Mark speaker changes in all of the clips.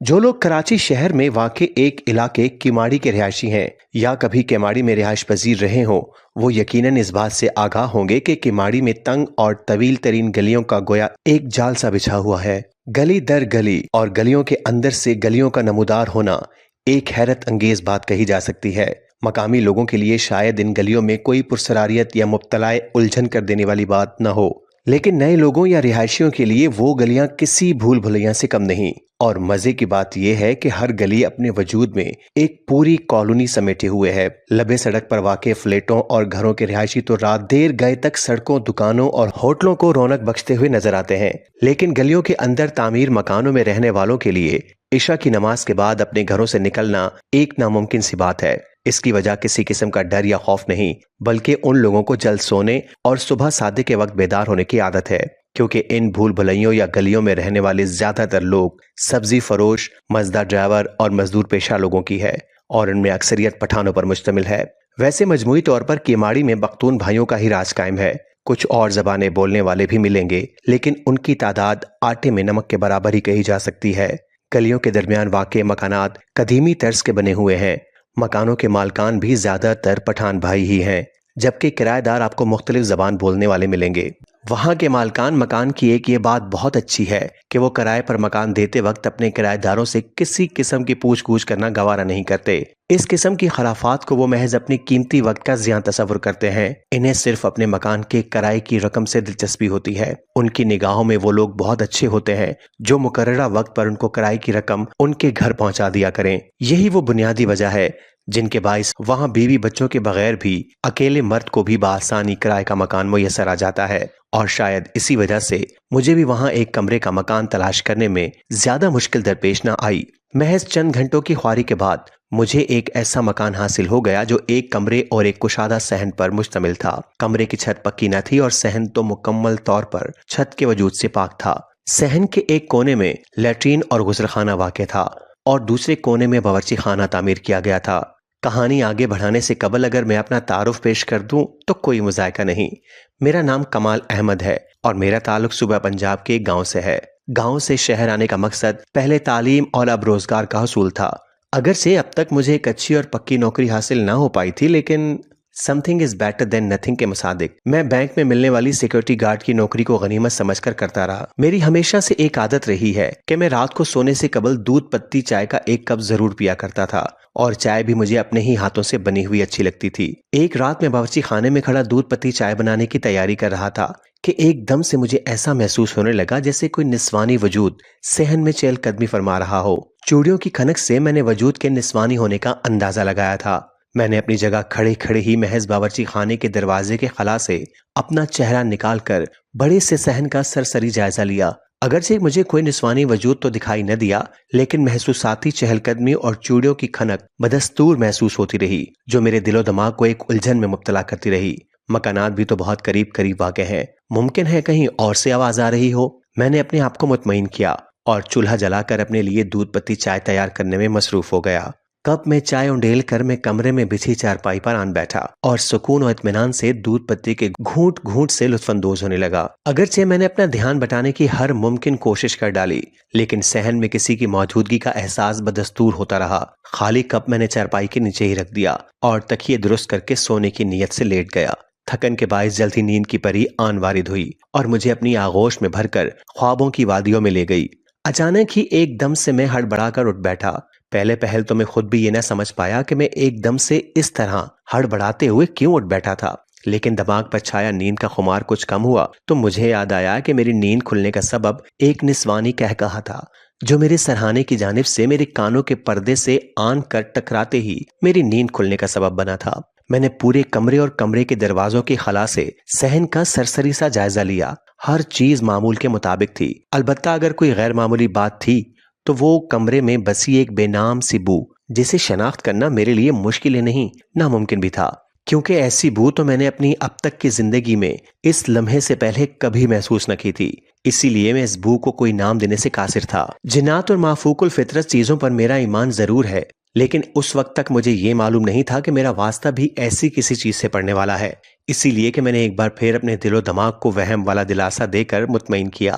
Speaker 1: جو لوگ کراچی شہر میں واقع ایک علاقے کیماڑی کے رہائشی ہیں یا کبھی کیماڑی میں رہائش پذیر رہے ہوں، وہ یقیناً اس بات سے آگاہ ہوں گے کہ کیماڑی میں تنگ اور طویل ترین گلیوں کا گویا ایک جال سا بچھا ہوا ہے۔ گلی در گلی اور گلیوں کے اندر سے گلیوں کا نمودار ہونا ایک حیرت انگیز بات کہی جا سکتی ہے۔ مقامی لوگوں کے لیے شاید ان گلیوں میں کوئی پرسراریت یا مبتلا الجھن کر دینے والی بات نہ ہو، لیکن نئے لوگوں یا رہائشیوں کے لیے وہ گلیاں کسی بھول بھلیاں سے کم نہیں۔ اور مزے کی بات یہ ہے کہ ہر گلی اپنے وجود میں ایک پوری کالونی سمیٹے ہوئے ہے۔ لبے سڑک پر واقع فلیٹوں اور گھروں کے رہائشی تو رات دیر گئے تک سڑکوں، دکانوں اور ہوٹلوں کو رونق بخشتے ہوئے نظر آتے ہیں، لیکن گلیوں کے اندر تعمیر مکانوں میں رہنے والوں کے لیے عشاء کی نماز کے بعد اپنے گھروں سے نکلنا ایک ناممکن سی بات ہے۔ اس کی وجہ کسی قسم کا ڈر یا خوف نہیں، بلکہ ان لوگوں کو جلد سونے اور صبح سادے کے وقت بیدار ہونے کی عادت ہے، کیونکہ ان بھول بھلائیوں یا گلیوں میں رہنے والے زیادہ تر لوگ سبزی فروش، مزدہ ڈرائیور اور مزدور پیشہ لوگوں کی ہے، اور ان میں اکثریت پٹھانوں پر مشتمل ہے۔ ویسے مجموعی طور پر کیماڑی میں پختون بھائیوں کا ہی راج قائم ہے۔ کچھ اور زبانیں بولنے والے بھی ملیں گے، لیکن ان کی تعداد آٹے میں نمک کے برابر ہی کہی جا سکتی ہے۔ گلیوں کے درمیان واقع مکانات قدیمی طرز کے بنے ہوئے ہیں۔ مکانوں کے مالکان بھی زیادہ تر پٹھان بھائی ہی ہیں، جبکہ کرایہ دار آپ کو مختلف زبان بولنے والے ملیں گے۔ وہاں کے مالکان مکان کی ایک یہ بات بہت اچھی ہے کہ وہ کرائے پر مکان دیتے وقت اپنے کرایہ داروں سے کسی قسم کی پوچھ گچھ کرنا گوارا نہیں کرتے۔ اس قسم کی خرافات کو وہ محض اپنی قیمتی وقت کا زیاں تصور کرتے ہیں۔ انہیں صرف اپنے مکان کے کرائے کی رقم سے دلچسپی ہوتی ہے۔ ان کی نگاہوں میں وہ لوگ بہت اچھے ہوتے ہیں جو مقررہ وقت پر ان کو کرائے کی رقم ان کے گھر پہنچا دیا کریں۔ یہی وہ بنیادی وجہ ہے جن کے باعث وہاں بیوی بچوں کے بغیر بھی اکیلے مرد کو بھی بآسانی کرائے کا مکان میسر آ جاتا ہے، اور شاید اسی وجہ سے مجھے بھی وہاں ایک کمرے کا مکان تلاش کرنے میں زیادہ مشکل درپیش نہ آئی۔ محض چند گھنٹوں کی خواری کے بعد مجھے ایک ایسا مکان حاصل ہو گیا جو ایک کمرے اور ایک کشادہ صحن پر مشتمل تھا۔ کمرے کی چھت پکی نہ تھی اور صحن تو مکمل طور پر چھت کے وجود سے پاک تھا۔ صحن کے ایک کونے میں لیٹرین اور غسل خانہ واقع تھا اور دوسرے کونے میں باورچی خانہ تعمیر کیا گیا تھا۔ کہانی آگے بڑھانے سے قبل اگر میں اپنا تعارف پیش کر دوں تو کوئی مذائقہ نہیں۔ میرا نام کمال احمد ہے اور میرا تعلق صوبہ پنجاب کے ایک گاؤں سے ہے۔ گاؤں سے شہر آنے کا مقصد پہلے تعلیم اور اب روزگار کا حصول تھا۔ اگرچہ اب تک مجھے ایک اچھی اور پکی نوکری حاصل نہ ہو پائی تھی، لیکن something is better than nothing کے مصادق میں بینک میں ملنے والی سیکورٹی گارڈ کی نوکری کو غنیمت سمجھ کر کرتا رہا۔ میری ہمیشہ سے ایک عادت رہی ہے کہ میں رات کو سونے سے قبل دودھ پتی چائے کا ایک کپ ضرور پیا کرتا تھا، اور چائے بھی مجھے اپنے ہی ہاتھوں سے بنی ہوئی اچھی لگتی تھی۔ ایک رات میں باورچی خانے میں کھڑا دودھ پتی چائے بنانے کی تیاری کر رہا تھا کہ ایک دم سے مجھے ایسا محسوس ہونے لگا جیسے کوئی نسوانی وجود صحن میں چہل قدمی فرما رہا ہو۔ چوڑیوں کی کھنک سے میں نے وجود کے نسوانی ہونے کا اندازہ لگایا تھا۔ میں نے اپنی جگہ کھڑے کھڑے ہی محض باورچی خانے کے دروازے کے خلا سے اپنا چہرہ نکال کر بڑے سے صحن کا سرسری جائزہ لیا۔ اگرچہ مجھے کوئی نسوانی وجود تو دکھائی نہ دیا، لیکن محسوساتی چہل قدمی اور چوڑیوں کی کھنک بدستور محسوس ہوتی رہی، جو میرے دل و دماغ کو ایک الجھن میں مبتلا کرتی رہی۔ مکانات بھی تو بہت قریب قریب واقع ہیں، ممکن ہے کہیں اور سے آواز آ رہی ہو۔ میں نے اپنے آپ کو مطمئن کیا اور چولہا جلا کر اپنے لیے دودھ پتی چائے تیار کرنے میں مصروف ہو گیا۔ کپ میں چائے انڈیل کر میں کمرے میں بچھی چارپائی پر آن بیٹھا اور سکون و اطمینان سے دودھ پتی کے گھونٹ گھونٹ سے لطف اندوز ہونے لگا۔ اگرچہ میں نے اپنا دھیان بٹانے کی ہر ممکن کوشش کر ڈالی، لیکن صحن میں کسی کی موجودگی کا احساس بدستور ہوتا رہا۔ خالی کپ میں نے چارپائی کے نیچے ہی رکھ دیا اور تکیے درست کر کے سونے کی نیت سے لیٹ گیا۔ تھکن کے باعث جلد ہی نیند کی پری آن وارد ہوئی اور مجھے اپنی آغوش میں بھر کر خوابوں کی وادیوں میں لے گئی۔ اچانک ہی ایک دم سے میں ہڑبڑا کر اٹھ بیٹھا۔ پہلے پہل تو میں خود بھی یہ نہ سمجھ پایا کہ میں ایک دم سے اس طرح ہڑبڑاتے ہوئے کیوں اٹھ بیٹھا تھا، لیکن دماغ پر چھایا نیند کا خمار کچھ کم ہوا تو مجھے یاد آیا کہ میری نیند کھلنے کا سبب ایک نسوانی کہا تھا جو میرے سرہانے کی جانب سے میرے کانوں کے پردے سے آن کر ٹکراتے ہی میری نیند کھلنے کا سبب بنا تھا۔ میں نے پورے کمرے اور کمرے کے دروازوں کی خلا سے صحن کا سرسری سا جائزہ لیا۔ ہر چیز معمول کے مطابق تھی، البتہ اگر کوئی غیر معمولی بات تھی تو وہ کمرے میں بسی ایک بے نام سی بو، جسے شناخت کرنا میرے لیے مشکل ہی نہیں ناممکن بھی تھا، کیونکہ ایسی بو تو میں نے اپنی اب تک کی زندگی میں اس لمحے سے پہلے کبھی محسوس نہ کی تھی۔ اسی لیے میں اس بو کو کوئی نام دینے سے قاصر تھا۔ جنات اور مافوق الفطرت چیزوں پر میرا ایمان ضرور ہے، لیکن اس وقت تک مجھے یہ معلوم نہیں تھا کہ میرا واسطہ بھی ایسی کسی چیز سے پڑنے والا ہے۔ اسی لیے کہ میں نے ایک بار پھر اپنے دل و دماغ کو وہم والا دلاسا دے کر مطمئن کیا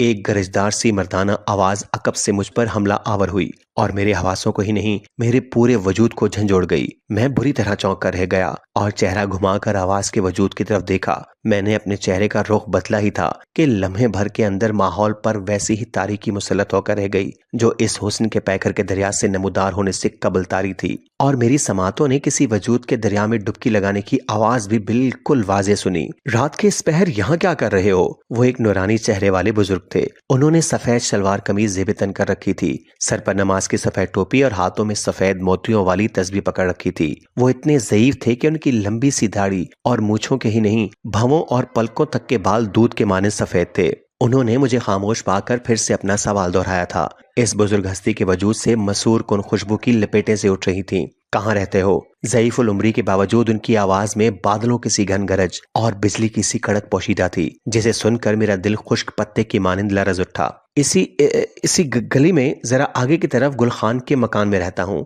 Speaker 1: ایک گرجدار سی مردانہ آواز عقب سے مجھ پر حملہ آور ہوئی اور میرے حواسوں کو ہی نہیں میرے پورے وجود کو جھنجھوڑ گئی۔ میں بری طرح چونک کر رہ گیا اور چہرہ گھما کر آواز کے وجود کی طرف دیکھا۔ میں نے اپنے چہرے کا رخ بدلا ہی تھا کہ لمحے بھر کے اندر ماحول پر ویسی ہی تاریکی مسلط ہو کر رہ گئی جو اس حسن کے پیکر کے دریا سے نمودار ہونے سے قبل تاری تھی، اور میری سماعتوں نے کسی وجود کے دریا میں ڈبکی لگانے کی آواز بھی بالکل واضح سنی۔ رات کے اس پہر یہاں کیا کر رہے ہو؟ وہ ایک نورانی چہرے والے بزرگ تھے۔ انہوں نے سفید شلوار قمیض زیب تن کر رکھی تھی، سر پر نماز کی سفید ٹوپی اور ہاتھوں میں سفید موتیوں والی تسبیح پکڑ رکھی تھی۔ وہ اتنے ضعیف تھے کہ ان کی لمبی سی داڑھی اور مونچھوں کے ہی نہیں بھووں اور پلکوں تک کے بال دودھ کے مانند سفید تھے۔ انہوں نے مجھے خاموش پا کر پھر سے اپنا سوال دہرایا تھا۔ اس بزرگ ہستی کے وجود سے مسور کن خوشبو کی لپیٹیں سے اٹھ رہی تھیں۔ کہاں رہتے ہو؟ ضعیف العمری کے باوجود ان کی آواز میں بادلوں کی سی گھن گرج اور بجلی کی سی کڑک پوشیدہ تھی، جسے سن کر میرا دل خشک پتے کی مانند لرز اٹھا۔ اسی گلی میں ذرا آگے کی طرف گل خان کے مکان میں رہتا ہوں،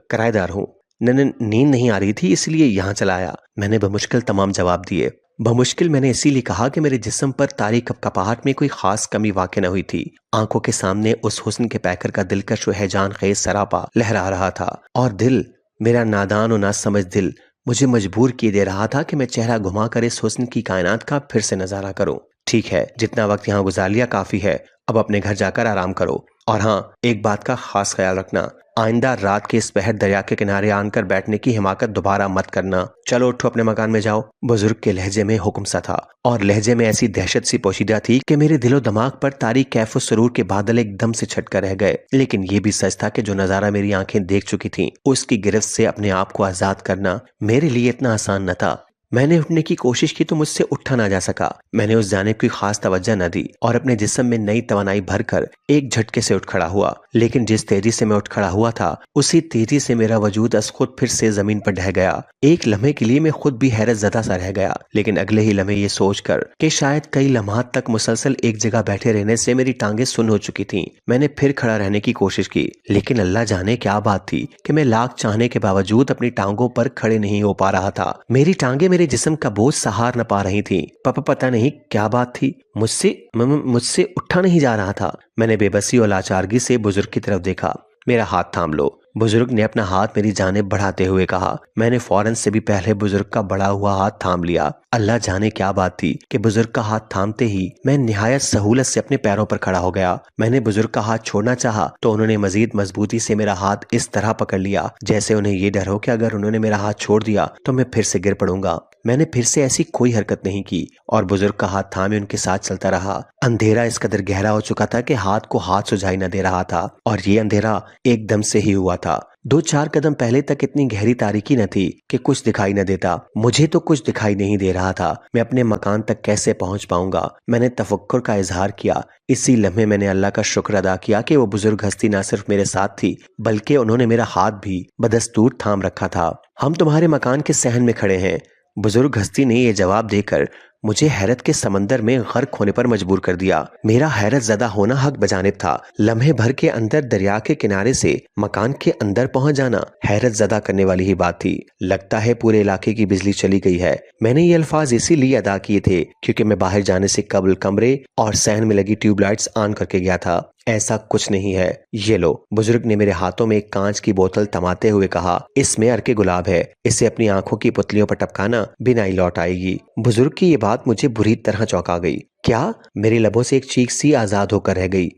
Speaker 1: کرایہ دار ہوں۔ نیند نہیں آ رہی تھی اس لیے یہاں چلا آیا، میں نے بمشکل تمام جواب دیے۔ بمشکل میں نے اسی لیے کہا کہ میرے جسم پر تاریک کپکپاہٹ میں کوئی خاص کمی واقع نہ ہوئی تھی۔ آنکھوں کے سامنے اس حسن کے پیکر کا دلکش و ہیجان خیز سراپا لہرا رہا تھا، اور دل، میرا نادان و ناسمجھ دل، مجھے مجبور کیے دے رہا تھا کہ میں چہرہ گھما کر اس حسن کی کائنات کا پھر سے نظارہ کروں۔ ٹھیک ہے، جتنا وقت یہاں گزار لیا کافی ہے، اب اپنے گھر جا کر آرام کرو، اور ہاں، ایک بات کا خاص خیال رکھنا، آئندہ رات کے اس پہر دریا کے کنارے آن کر بیٹھنے کی حماقت دوبارہ مت کرنا۔ چلو اٹھو، اپنے مکان میں جاؤ۔ بزرگ کے لہجے میں حکم سا تھا، اور لہجے میں ایسی دہشت سی پوشیدہ تھی کہ میرے دل و دماغ پر تاریک کیف و سرور کے بادل ایک دم سے چھٹ کر رہ گئے۔ لیکن یہ بھی سچ تھا کہ جو نظارہ میری آنکھیں دیکھ چکی تھیں، اس کی گرفت سے اپنے آپ کو آزاد کرنا میرے لیے اتنا آسان نہ تھا۔ میں نے اٹھنے کی کوشش کی تو مجھ سے اٹھا نہ جا سکا۔ میں نے اس جانب کوئی خاص توجہ نہ دی اور اپنے جسم میں نئی توانائی بھر کر ایک جھٹکے سے اٹھ کھڑا ہوا۔ لیکن جس تیزی سے میں اٹھ کھڑا ہوا تھا، اسی تیزی سے میرا وجود از خود پھر سے زمین پر ڈھہ گیا۔ ایک لمحے کے لیے میں خود بھی حیرت زدہ سا رہ گیا، لیکن اگلے ہی لمحے یہ سوچ کر کہ شاید کئی لمحات تک مسلسل ایک جگہ بیٹھے رہنے سے میری ٹانگیں سن ہو چکی تھیں، میں نے پھر کھڑا رہنے کی کوشش کی۔ لیکن اللہ جانے کیا بات تھی کہ میں لاکھ چاہنے کے باوجود اپنی ٹانگوں پر کھڑے نہیں ہو پا رہا تھا۔ میری ٹانگیں میرے جسم کا بوجھ سہار نہ پا رہی تھیں۔ پتہ نہیں کیا بات تھی، مجھ سے اٹھا نہیں جا رہا تھا۔ میں نے بے بسی اور لاچارگی سے بزرگ کی طرف دیکھا۔ میرا ہاتھ تھام لو، بزرگ نے اپنا ہاتھ میری جانب بڑھاتے ہوئے کہا۔ میں نے فوراً سے بھی پہلے بزرگ کا بڑا ہوا ہاتھ تھام لیا۔ اللہ جانے کیا بات تھی کہ بزرگ کا ہاتھ تھامتے ہی میں نہایت سہولت سے اپنے پیروں پر کھڑا ہو گیا۔ میں نے بزرگ کا ہاتھ چھوڑنا چاہا تو انہوں نے مزید مضبوطی سے میرا ہاتھ اس طرح پکڑ لیا جیسے انہیں یہ ڈر ہو کہ اگر انہوں نے میرا ہاتھ چھوڑ دیا تو میں پھر سے گر پڑوں گا۔ میں نے پھر سے ایسی کوئی حرکت نہیں کی اور بزرگ کا ہاتھ تھامے ان کے ساتھ چلتا رہا۔ اندھیرا اس قدر گہرا ہو چکا تھا کہ ہاتھ کو ہاتھ سجھائی نہ دے رہا تھا، اور یہ اندھیرا ایک دم سے ہی ہوا تھا۔ 2-4 قدم پہلے تک اتنی گہری تاریکی نہ تھی کہ کچھ دکھائی نہ دیتا۔ مجھے تو کچھ دکھائی نہیں دے رہا تھا۔ میں اپنے مکان تک کیسے پہنچ پاؤں گا؟ میں نے تفکر کا اظہار کیا۔ اسی لمحے میں نے اللہ کا شکر ادا کیا کہ وہ بزرگ ہستی نہ صرف میرے ساتھ تھی بلکہ انہوں نے میرا ہاتھ بھی بدستور تھام رکھا تھا۔ ہم تمہارے مکان کے صحن میں کھڑے ہیں، بزرگ ہستی نے یہ جواب دے کر مجھے حیرت کے سمندر میں غرق ہونے پر مجبور کر دیا۔ میرا حیرت زدہ ہونا حق بجانب تھا۔ لمحے بھر کے اندر دریا کے کنارے سے مکان کے اندر پہنچ جانا حیرت زدہ کرنے والی ہی بات تھی۔ لگتا ہے پورے علاقے کی بجلی چلی گئی ہے۔ میں نے یہ الفاظ اسی لیے ادا کیے تھے کیونکہ میں باہر جانے سے قبل کمرے اور صحن میں لگی ٹیوب لائٹس آن کر کے گیا تھا۔ ایسا کچھ نہیں ہے، یہ لو۔ بزرگ نے میرے ہاتھوں میں ایک کانچ کی بوتل تھماتے ہوئے کہا، اس میں عرق گلاب ہے، اسے اپنی آنکھوں کی پتلیوں پر ٹپکانا، بینائی لوٹ آئے گی۔ بزرگ کی یہ بات مجھے بری طرح چونکا گئی۔ کیا؟ میرے لبوں سے ایک چیخ سی آزاد ہو کر رہ گئی۔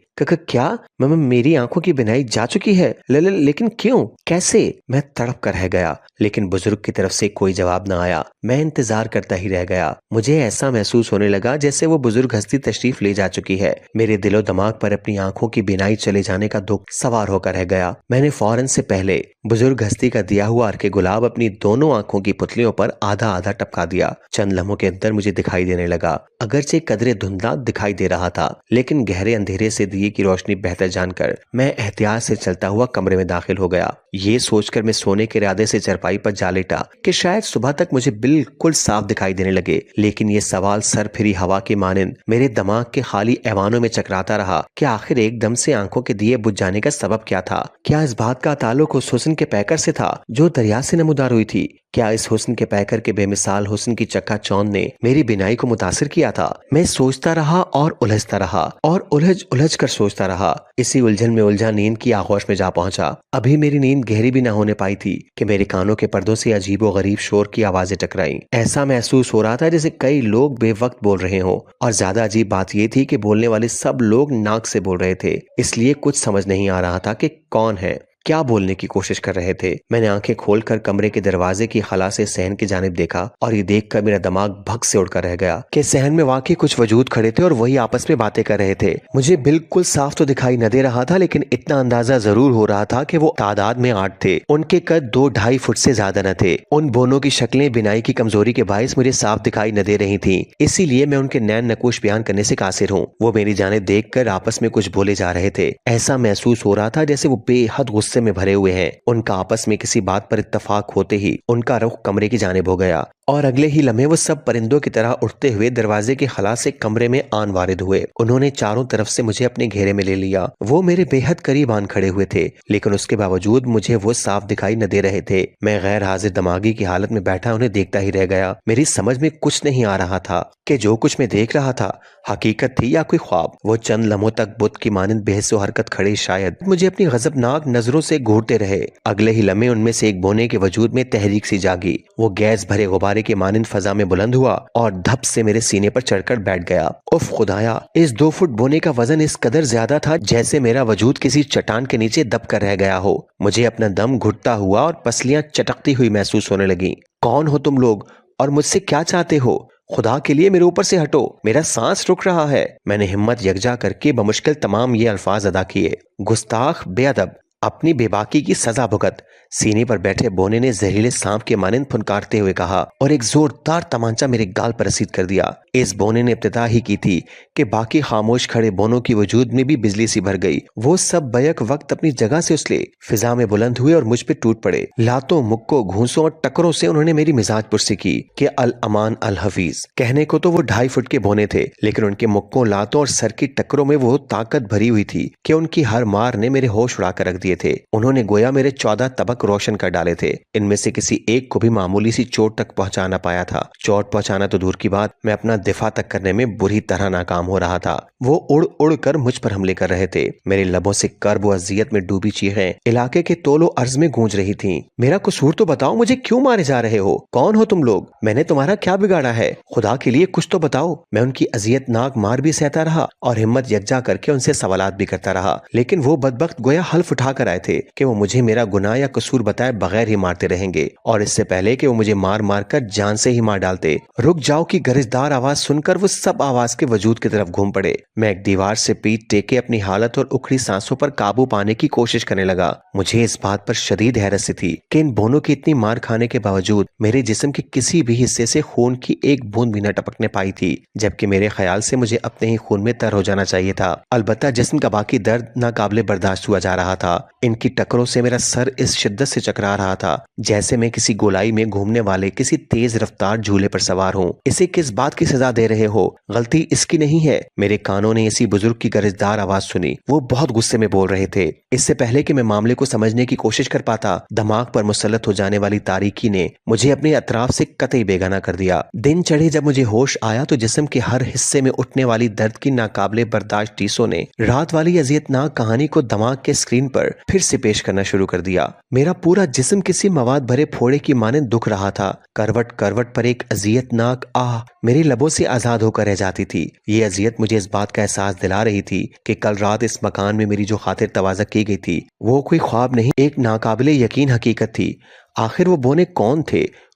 Speaker 1: کیا میری آنکھوں کی بینائی جا چکی ہے؟ لیکن کیوں؟ کیسے؟ میں تڑپ کر رہ گیا، لیکن بزرگ کی طرف سے کوئی جواب نہ آیا۔ میں انتظار کرتا ہی رہ گیا۔ مجھے ایسا محسوس ہونے لگا جیسے وہ بزرگ ہستی تشریف لے جا چکی ہے۔ میرے دل و دماغ پر اپنی آنکھوں کی بینائی چلے جانے کا دکھ سوار ہو کر رہ گیا۔ میں نے فوراً سے پہلے بزرگ ہستی کا دیا ہوا عرق گلاب اپنی دونوں آنکھوں کی پتلیوں پر آدھا آدھا ٹپکا دیا۔ چند لمحوں کے اندر مجھے دکھائی دینے لگا، اگرچہ قدرے دھندلا دکھائی دے رہا تھا، لیکن گہرے اندھیرے سے دیے زندگی کی روشنی بہتر جان کر میں احتیاط سے چلتا ہوا کمرے میں داخل ہو گیا۔ یہ سوچ کر میں سونے کے ارادے سے چرپائی پر جا لیٹا کہ شاید صبح تک مجھے بالکل صاف دکھائی دینے لگے، لیکن یہ سوال سر پھری ہوا کے مانند میرے دماغ کے خالی ایوانوں میں چکراتا رہا کہ آخر ایک دم سے آنکھوں کے دیے بجھ جانے کا سبب کیا تھا؟ کیا اس بات کا تعلق اس حسن کے پیکر سے تھا جو دریا سے نمودار ہوئی تھی؟ کیا اس حسن کے پیکر کے بے مثال حسن کی چکا چوند نے میری بینائی کو متاثر کیا تھا؟ میں سوچتا رہا اور الجھتا رہا اور الجھ کر سوچتا رہا۔ اسی الجھن میں الجھا نیند کی آغوش میں جا پہنچا۔ ابھی میری نیند گہری بھی نہ ہونے پائی تھی کہ میرے کانوں کے پردوں سے عجیب و غریب شور کی آوازیں ٹکرائیں۔ ایسا محسوس ہو رہا تھا جیسے کئی لوگ بے وقت بول رہے ہوں، اور زیادہ عجیب بات یہ تھی کہ بولنے والے سب لوگ ناک سے بول رہے تھے، اس لیے کچھ سمجھ نہیں آ رہا تھا کہ کون ہے، کیا بولنے کی کوشش کر رہے تھے۔ میں نے آنکھیں کھول کر کمرے کے دروازے کی خلا سے صحن کی جانب دیکھا، اور یہ دیکھ کر میرا دماغ بھگ سے اڑ کر رہ گیا کہ صحن میں واقعی کچھ وجود کھڑے تھے اور وہی آپس میں باتیں کر رہے تھے۔ مجھے بالکل صاف تو دکھائی نہ دے رہا تھا، لیکن اتنا اندازہ ضرور ہو رہا تھا کہ وہ تعداد میں 8 تھے۔ ان کے قد 2-2.5 فٹ سے زیادہ نہ تھے۔ ان بونوں کی شکلیں بینائی کی کمزوری کے باعث مجھے صاف دکھائی نہ دے رہی تھیں، اسی لیے میں ان کے نین نقوش بیان کرنے سے قاصر ہوں۔ وہ میری جانب دیکھ کر آپس میں کچھ بولے جا رہے تھے۔ ایسا محسوس ہو رہا تھا جیسے وہ بے حد غصے میں بھرے ہوئے ہیں۔ ان کا آپس میں کسی بات پر اتفاق ہوتے ہی ان کا رخ کمرے کی جانب ہو گیا، اور اگلے ہی لمحے وہ سب پرندوں کی طرح اٹھتے ہوئے دروازے کی خلا سے کمرے میں آن وارد ہوئے۔ انہوں نے چاروں طرف سے مجھے اپنے گھیرے میں لے لیا۔ وہ میرے بے حد قریب آن کھڑے ہوئے تھے، لیکن اس کے باوجود مجھے وہ صاف دکھائی نہ دے رہے تھے۔ میں غیر حاضر دماغی کی حالت میں بیٹھا انہیں دیکھتا ہی رہ گیا۔ میری سمجھ میں کچھ نہیں آ رہا تھا کہ جو کچھ میں دیکھ رہا تھا حقیقت تھی یا کوئی خواب۔ وہ چند لمحوں تک بت کی مانند بے حس و حرکت کھڑے شاید مجھے اپنی غضبناک نظروں سے گھورتے رہے۔ اگلے ہی لمحے ان میں سے ایک بونے کے وجود میں تحریک سی جاگی۔ وہ گیس بھرے غبارے کے مانند فضا میں بلند ہوا اور دھپ سے میرے سینے پر چڑھ کر بیٹھ گیا۔ اف خدایا، اس 2 فٹ بونے کا وزن اس قدر زیادہ تھا جیسے میرا وجود کسی چٹان کے نیچے دب کر رہ گیا ہو۔ مجھے اپنا دم گھٹتا ہوا اور پسلیاں چٹکتی ہوئی محسوس ہونے لگیں۔ کون ہو تم لوگ اور مجھ سے کیا چاہتے ہو؟ خدا کے لیے میرے اوپر سے ہٹو، میرا سانس رک رہا ہے۔ میں نے ہمت یکجا کر کے بمشکل تمام یہ الفاظ ادا کیے۔ گستاخ، بے ادب، اپنی بے باکی کی سزا بھگت۔ سینے پر بیٹھے بونے نے زہریلے سانپ کے مانند پھنکارتے ہوئے کہا، اور ایک زوردار تمانچہ میرے گال پر رسید کر دیا۔ اس بونے نے ابتدا ہی کی تھی کہ باقی خاموش کھڑے بونوں کی وجود میں بھی بجلی سی بھر گئی۔ وہ سب بیک وقت اپنی جگہ سے اچھلے، فضا میں بلند ہوئے اور مجھ پہ ٹوٹ پڑے۔ لاتوں، مکوں، گھونسوں اور ٹکروں سے انہوں نے میری مزاج پرسی کی کہ الامان الحفیظ۔ کہنے کو تو وہ 2.5 فٹ کے بونے تھے، لیکن ان کے مکوں، لاتوں اور سر کی ٹکروں میں وہ طاقت بھری ہوئی تھی کہ ان کی ہر مار نے میرے ہوش اڑا کر رکھ دیے تھے۔ انہوں نے گویا میرے 14 طبق روشن کر ڈالے تھے۔ ان میں سے کسی ایک کو بھی معمولی سی چوٹ تک پہنچا نہ پایا تھا۔ چوٹ پہنچانا تو دور کی بات، میں اپنا دفاع تک کرنے میں بری طرح ناکام ہو رہا تھا۔ وہ اڑ اڑ کر مجھ پر حملے کر رہے تھے۔ میرے لبوں سے کرب و اذیت میں ڈوبی چیخیں علاقے کے طول و عرض میں گونج رہی تھیں۔ میرا قصور تو بتاؤ، مجھے کیوں مارے جا رہے ہو؟ کون ہو تم لوگ؟ میں نے تمہارا کیا بگاڑا ہے؟ خدا کے لیے کچھ تو بتاؤ۔ میں ان کی اذیت ناک مار بھی سہتا رہا اور ہمت یکجا کر کے ان سے سوالات بھی کرتا رہا، لیکن وہ بدبخت گویا حلف اٹھا کر آئے تھے کہ وہ مجھے میرا گناہ یا قصور بتائے بغیر ہی مارتے رہیں گے، اور اس سے پہلے کہ وہ مجھے مار مار کر جان سے ہی مار ڈالتے۔ رک جاؤ کی گرجدار آواز سن کر وہ سب آواز کے وجود کی طرف گھوم پڑے۔ میں ایک دیوار سے پیٹ ٹیکے اپنی حالت اور اکھڑی سانسوں پر قابو پانے کی کوشش کرنے لگا۔ مجھے اس بات پر شدید حیرت سی تھی کہ ان بونوں کی اتنی مار کھانے کے باوجود میرے جسم کے کسی بھی حصے سے خون کی ایک بوند بھی نہ ٹپکنے پائی تھی، جبکہ میرے خیال سے مجھے اپنے ہی خون میں تر ہو جانا چاہیے تھا۔ البتہ جسم کا باقی درد ناقابل برداشت ہوا جا رہا تھا۔ ان کی ٹکروں سے میرا سر اس شدت سے چکرا رہا تھا جیسے میں کسی گولائی میں گھومنے والے کسی تیز رفتار جھولے پر سوار ہوں۔ اسے کس بات کی سزا دے رہے ہو؟ غلطی اس کی نہیں ہے۔ میرے کانوں نے اسی بزرگ کی گرجدار آواز سنی۔ وہ بہت غصے میں بول رہے تھے۔ اس سے پہلے کہ میں معاملے کو سمجھنے کی کوشش کر پاتا، دماغ پر مسلط ہو جانے والی تاریکی نے مجھے اپنے اطراف سے قطعی بیگانہ کر دیا۔ دن چڑھے جب مجھے ہوش آیا تو جسم کے ہر حصے میں اٹھنے والی درد کی ناقابل برداشت ٹیسوں نے رات والی اذیت ناک کہانی کو دماغ کے اسکرین پر پھر سے پیش کرنا شروع کر دیا۔ میرا پورا جسم کسی مواد بھرے پھوڑے کی مانند دکھ رہا تھا۔ کروٹ کروٹ پر ایک اذیت ناک آہ میرے لبوں سے آزاد ہو کر رہ جاتی تھی۔ یہ اذیت مجھے اس بات کا احساس دلا رہی تھی کہ کل رات اس مکان میں میری جو خاطر تواضع کی گئی تھی وہ کوئی خواب نہیں، ایک ناقابل یقین حقیقت تھی۔ آخر وہ بونے کون تھے؟